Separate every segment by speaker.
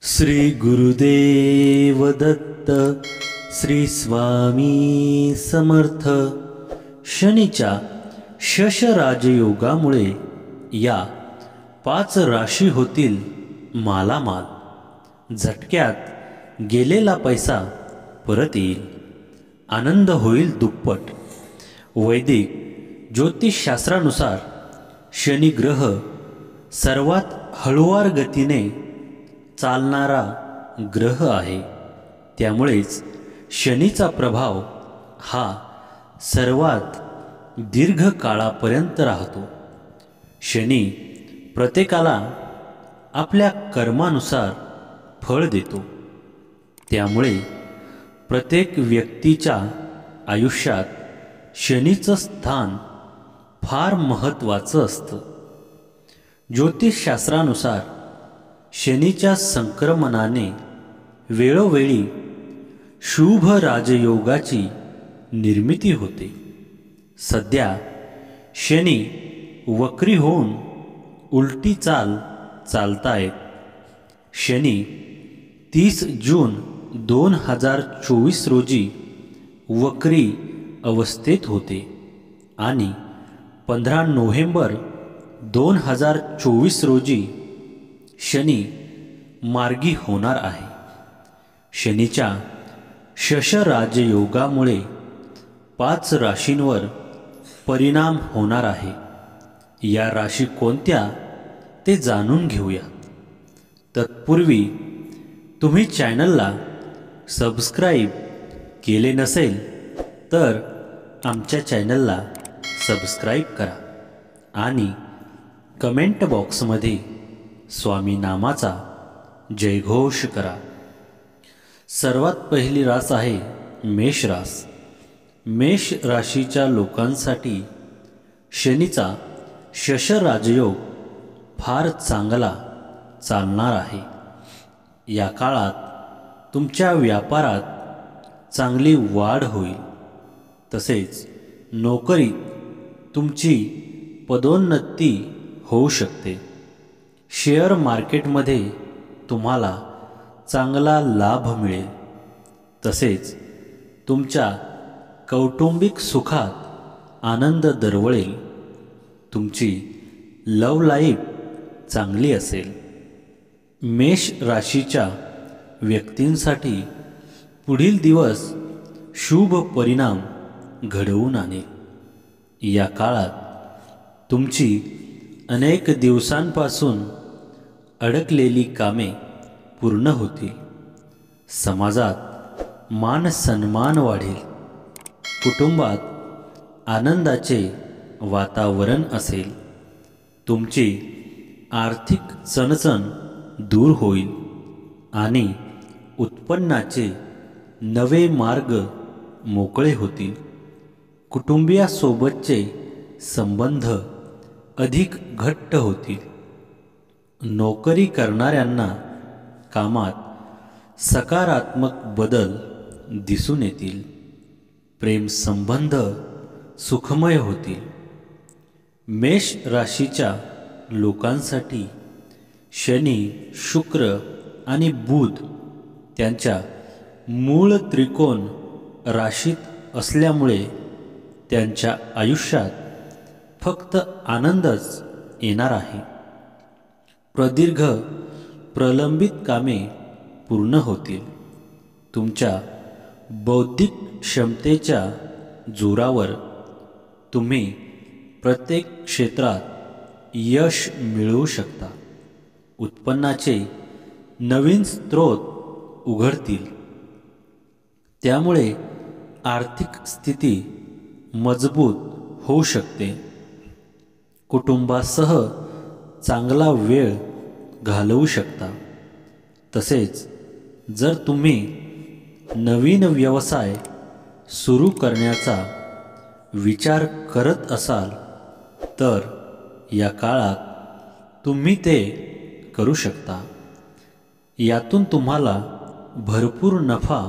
Speaker 1: श्री गुरुदेव दत्त, श्री स्वामी समर्थ। शनीच्या शश राजयोगामुळे या 5 राशी होतील मालामाल। झटक्यात गेलेला पैसा परत येईल, आनंद होईल दुप्पट। वैदिक ज्योतिषशास्त्रानुसार शनी ग्रह सर्वात हळुवार गतीने चालणारा ग्रह आहे, त्यामुळेच शनीचा प्रभाव हा सर्वात दीर्घ काळापर्यंत राहतो। शनी प्रत्येकाला आपल्या कर्मानुसार फळ देतो, त्यामुळे प्रत्येक व्यक्तीच्या आयुष्यात शनीचं स्थान फार महत्त्वाचं असतं। ज्योतिषशास्त्रानुसार शनीच्या संक्रमणाने वेळोवेळी शुभ राजयोगाची निर्मिती होते। सध्या शनी वक्री होऊन उलटी चाल चालतायत। शनी 30 जून 2024 रोजी वक्री अवस्थेत होते आणि 15 नोव्हेंबर 2024 रोजी शनी मार्गी होणार आहे। शनीच्या शश राजयोगामुळे 5 राशींवर परिणाम होणार आहे। या राशी कोणत्या ते जाणून घेऊया। तत्पूर्वी तुम्ही चॅनलला सबस्क्राईब केले नसेल तर आमच्या चॅनलला सबस्क्राईब करा आणि कमेंट बॉक्समध्ये स्वामी नामाचा जयघोष करा। सर्वात पहिली रास आहे मेष रास। मेष राशीच्या लोकांसाठी शनीचा शश राजयोग फार चांगला चालणार आहे। या काळात तुमच्या व्यापारात चांगली वाढ होईल, तसेच नोकरीत तुमची पदोन्नती होऊ शकते। शेअर मार्केटमध्ये तुम्हाला चांगला लाभ मिळेल, तसेच तुमच्या कौटुंबिक सुखात आनंद दरवळेल। तुमची लव लाईफ चांगली असेल। मेष राशीच्या व्यक्तींसाठी पुढील दिवस शुभ परिणाम घडवून आणेल। या काळात तुमची अनेक दिवसांपासून अडकलेली कामे पूर्ण होतील। समाजात मान सन्मान वाढेल। कुटुंबात आनंदाचे वातावरण असेल। तुमची आर्थिक चणचण दूर होईल आणि उत्पन्नाचे नवे मार्ग मोकळे होतील। कुटुंबियासोबतचे संबंध अधिक घट्ट होतील। नोकरी करणाऱ्यांना कामात सकारात्मक बदल दिसून येतील। प्रेम संबंध सुखमय होतील। मेष राशीच्या लोकांसाठी शनी, शुक्र आणि बुध त्यांच्या मूळ त्रिकोण राशीत असल्यामुळे त्यांच्या आयुष्यात फक्त आनंदच येणार आहे। प्रदीर्घ प्रलंबित कामे पूर्ण होतील। तुमच्या बौद्धिक क्षमतेच्या जोरावर तुम्ही प्रत्येक क्षेत्रात यश मिळवू शकता। उत्पन्नाचे नवीन स्रोत उघडतील, त्यामुळे आर्थिक स्थिती मजबूत होऊ शकते। कुटुंबासह चांगला वेळ घालवू शकता। तसेच जर तुम्ही नवीन व्यवसाय सुरू करण्याचा विचार करत असाल तर या काळात तुम्ही ते करू शकता। यातून तुम्हाला भरपूर नफा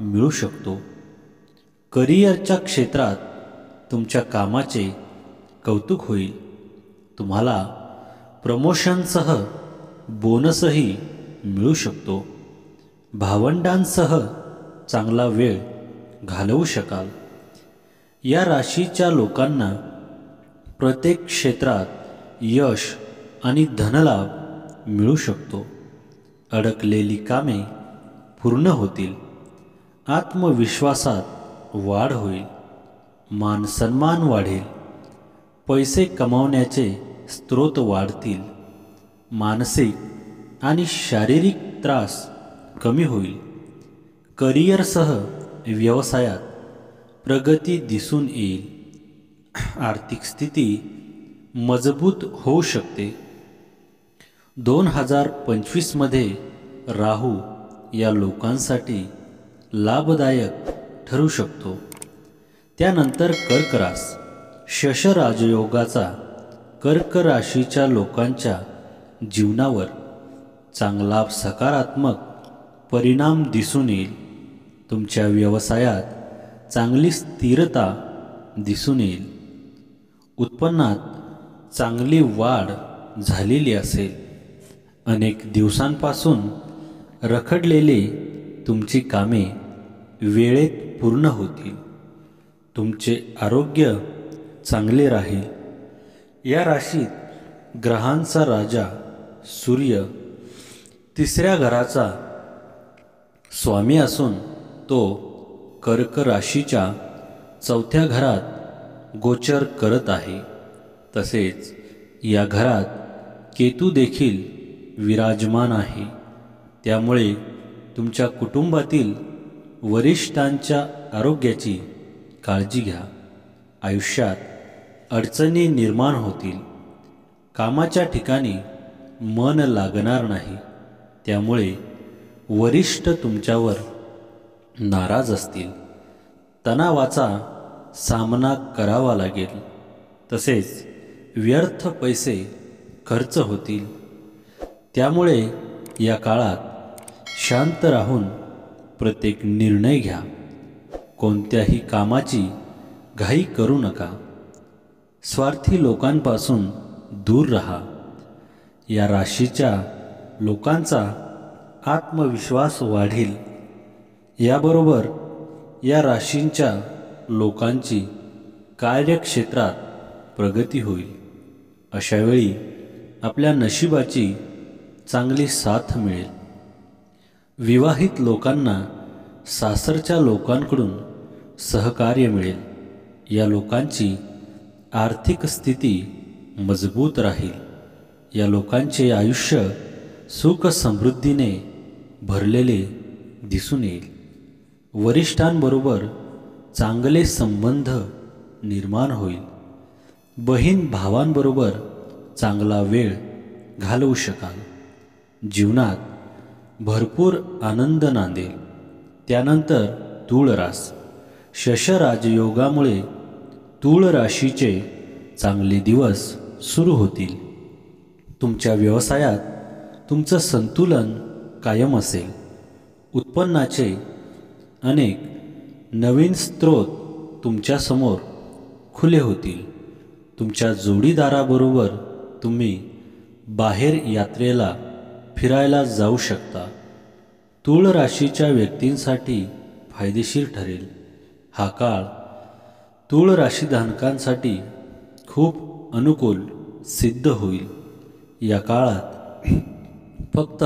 Speaker 1: मिळू शकतो। करिअरच्या क्षेत्रात तुमच्या कामाचे कौतुक होईल। तुम्हाला प्रमोशनसह बोनसही मिळू शकतो. भावंडांसह चांगला वेळ घालवू शकाल. या राशीच्या लोकांना प्रत्येक क्षेत्रात यश आणि धनलाभ मिळू शकतो. अडकलेली कामे पूर्ण होतील. आत्मविश्वासात वाढ होईल. मान सन्मान वाढेल. पैसे कमावण्याचे स्रोत वाढतील. मानसिक आणि शारीरिक त्रास कमी होईल. करिअरसह व्यवसायात प्रगती दिसून येईल. आर्थिक स्थिती मजबूत होऊ शकते. 2025 मध्ये राहू या लोकांसाठी लाभदायक ठरू शकतो. त्यानंतर कर्क रास. शश राजयोगाचा कर्क राशीच्या लोकांच्या जीवनावर चांगला सकारात्मक परिणाम दिसून येईल. तुमच्या व्यवसायात चांगली स्थिरता दिसून येईल. उत्पन्नात चांगली वाढ झालेली असेल. अनेक दिवसांपासून रखडलेले तुमची कामे वेळेत पूर्ण होतील. तुमचे आरोग्य चांगले राहील. या राशीत ग्रहांचा राजा सूर्य 3ऱ्या घराचा स्वामी असून तो कर्क राशीच्या 4थ्या घरात गोचर करत आहे. तसेच या घरात केतू देखील विराजमान आहे. त्यामुळे तुमच्या कुटुंबातील वरिष्ठांच्या आरोग्याची काळजी घ्या. आयुष्यात अडचणी निर्माण होतील. कामाच्या ठिकाणी मन लागणार नाही. त्यामुळे वरिष्ठ तुमच्यावर नाराज असतील. तणावाचा सामना करावा लागेल. तसेच व्यर्थ पैसे खर्च होतील. त्यामुळे या काळात शांत राहून प्रत्येक निर्णय घ्या. कोणत्याही कामाची घाई करू नका. स्वार्थी लोकांपासून दूर राहा. या राशीच्या लोकांचा आत्मविश्वास वाढेल. याबरोबर या राशींच्या लोकांची कार्यक्षेत्रात प्रगती होईल. अशावेळी आपल्या नशिबाची चांगली साथ मिळेल. विवाहित लोकांना सासरच्या लोकांकडून सहकार्य मिळेल. या लोकांची आर्थिक स्थिती मजबूत राहील. या लोकांचे आयुष्य सुख समृद्धीने भरलेले दिसून येईल. वरिष्ठांबरोबर चांगले संबंध निर्माण होईल. बहीण भावांबरोबर चांगला वेळ घालवू शकाल. जीवनात भरपूर आनंद नांदेल. त्यानंतर तूळ रास. शश राजयोगामुळे तूळ राशीचे चांगले दिवस सुरू होतील. तुमच्या व्यवसायात तुमचं संतुलन कायम असेल. उत्पन्नाचे अनेक नवीन स्रोत तुमच्यासमोर खुले होतील. तुमच्या जोडीदाराबरोबर तुम्ही बाहेर यात्रेला फिरायला जाऊ शकता. तूळ राशीच्या व्यक्तींसाठी फायदेशीर ठरेल. हा काळ तूळ राशीधारकांसाठी खूप अनुकूल सिद्ध होईल. या काळात फक्त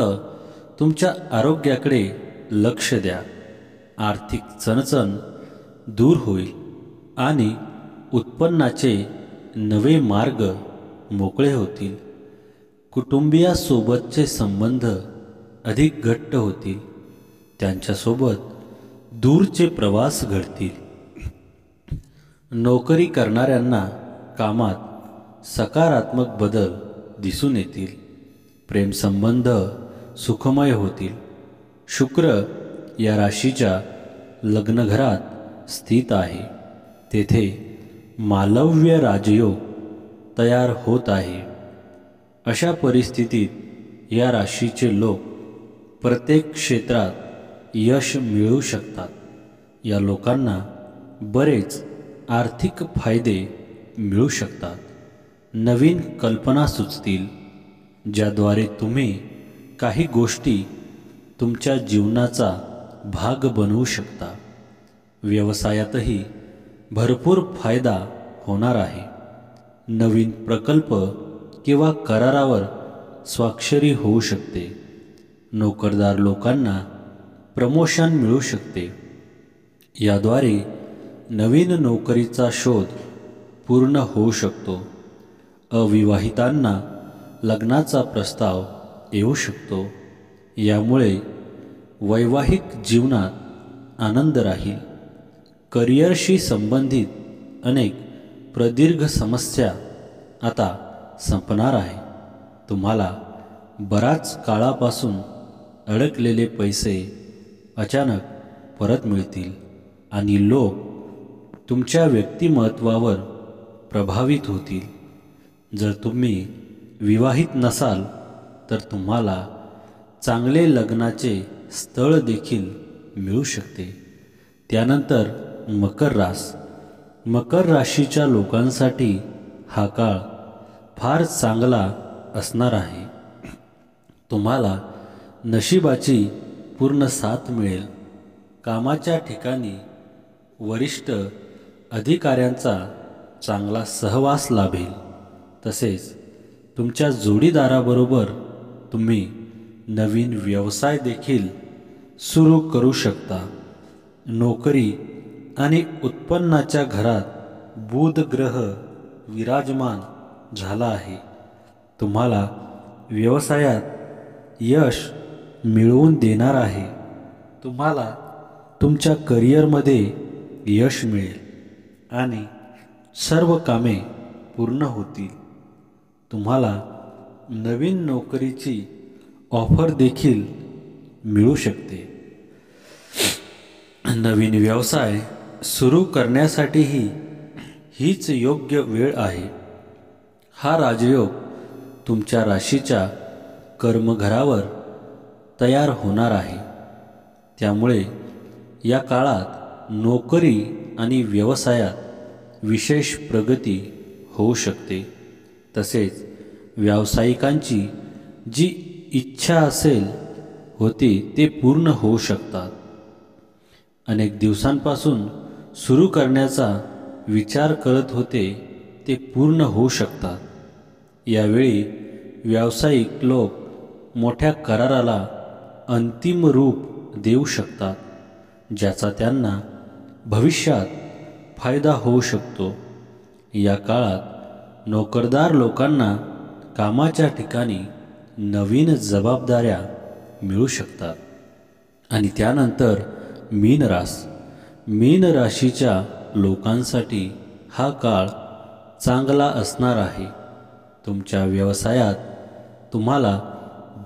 Speaker 1: तुमच्या आरोग्याकडे लक्ष द्या. आर्थिक चणचण दूर होईल आणि उत्पन्नाचे नवे मार्ग मोकळे होतील. कुटुंबियासोबतचे संबंध अधिक घट्ट होतील. त्यांच्यासोबत दूरचे प्रवास घडतील. नोकरी करणाऱ्यांना कामात सकारात्मक बदल दिसून येतील. प्रेमसंबंध सुखमय होतील. शुक्र या राशीच्या लग्नघरात स्थित आहे. तेथे मालव्य राजयोग तयार होत आहे. अशा परिस्थितीत या राशीचे लोक प्रत्येक क्षेत्रात यश मिळवू शकतात. या लोकांना बरेच आर्थिक फायदे मिळू शकतात. नवीन कल्पना सुचतील ज्याद्वारे तुम्ही काही गोष्टी तुमच्या जीवनाचा भाग बनवू शकता। व्यवसायातही भरपूर फायदा होणार आहे। नवीन प्रकल्प किंवा करारावर स्वाक्षरी होऊ शकते। नोकरदार लोकांना प्रमोशन मिळू शकते। याद्वारे नवीन नोकरीचा शोध पूर्ण होऊ शकतो। अविवाहितांना लग्नाचा प्रस्ताव येऊ शकतो। यामुळे वैवाहिक जीवनात आनंद राहील। करिअरशी संबंधित अनेक प्रदीर्घ समस्या आता संपणार आहे। तुम्हाला बराच काळापासून अडकलेले पैसे अचानक परत मिळतील आणि लोक तुमच्या व्यक्तिमत्त्वावर प्रभावित होतील। जर तुम्ही विवाहित नसाल तर तुम्हाला चांगले लग्नाचे स्थळ देखील मिळू शकते। त्यानंतर मकर राशीच्या लोकांसाठी हा काळ फार चांगला असणार आहे। तुम्हाला नशिबाची पूर्ण साथ मिळेल। कामाच्या ठिकाणी वरिष्ठ अधिकाऱ्यांचा चांगला सहवास लाभेल। तसेच तुमच्या जोडीदाराबरोबर तुम्ही नवीन व्यवसाय देखील सुरू करू शकता। नोकरी आणि उत्पन्नाच्या घरात बुध ग्रह विराजमान झाला आहे। तुम्हाला व्यवसायात यश मिळवून देणार आहे। तुम्हाला तुमच्या करिअरमध्ये यश मिळेल आणि सर्व कामे पूर्ण होतील। तुम्हाला नवीन नोकरीची ऑफर देखील मिळू शकते। नवीन व्यवसाय सुरू करण्यासाठीही हीच योग्य वेळ आहे। हा राजयोग तुमच्या राशीच्या कर्मघरावर तयार होणार आहे। त्यामुळे या काळात नोकरी आणि व्यवसायात विशेष प्रगती होऊ शकते। तसेच व्यावसायिकांची जी इच्छा होती ते पूर्ण होऊ शकतात। अनेक दिवसांपासून सुरू करण्याचा विचार करत होते ते पूर्ण होऊ शकतात। यावेळी व्यावसायिक लोक मोठ्या कराराला अंतिम रूप देऊ शकतात, ज्याचा त्यांना भविष्यात फायदा होऊ शकतो। या काळात नोकरदार लोकांना कामाच्या ठिकाणी नवीन जबाबदाऱ्या मिळू शकतात। आणि त्यानंतर मीन राशीच्या लोकांसाठी हा काळ चांगला असणार आहे। तुमच्या व्यवसायात तुम्हाला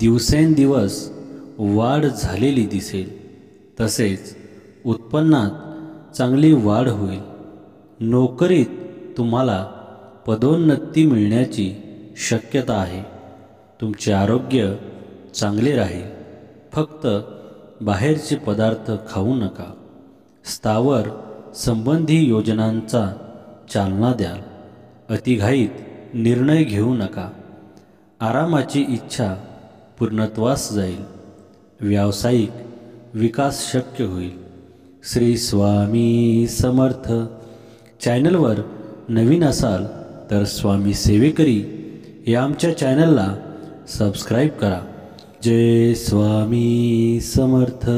Speaker 1: दिवसेंदिवस वाढ झालेली दिसेल। तसेच उत्पन्नात चांगली वाढ होईल। नोकरीत तुम्हाला पदोन्नती मिळण्याची शक्यता आहे। तुमचे आरोग्य चांगले राहील। फक्त बाहेरचे पदार्थ खाऊ नका। स्थावर संबंधी योजनांचा चालना द्याल। अतिघाईत निर्णय घेऊ नका। आरामाची इच्छा पूर्णत्वास जाईल। व्यावसायिक विकास शक्य होईल। श्री स्वामी समर्थ। चॅनलवर नवीन असाल तर स्वामी सेवेकरी या आमच्या चॅनलला सबस्क्राईब करा। जय स्वामी समर्थ।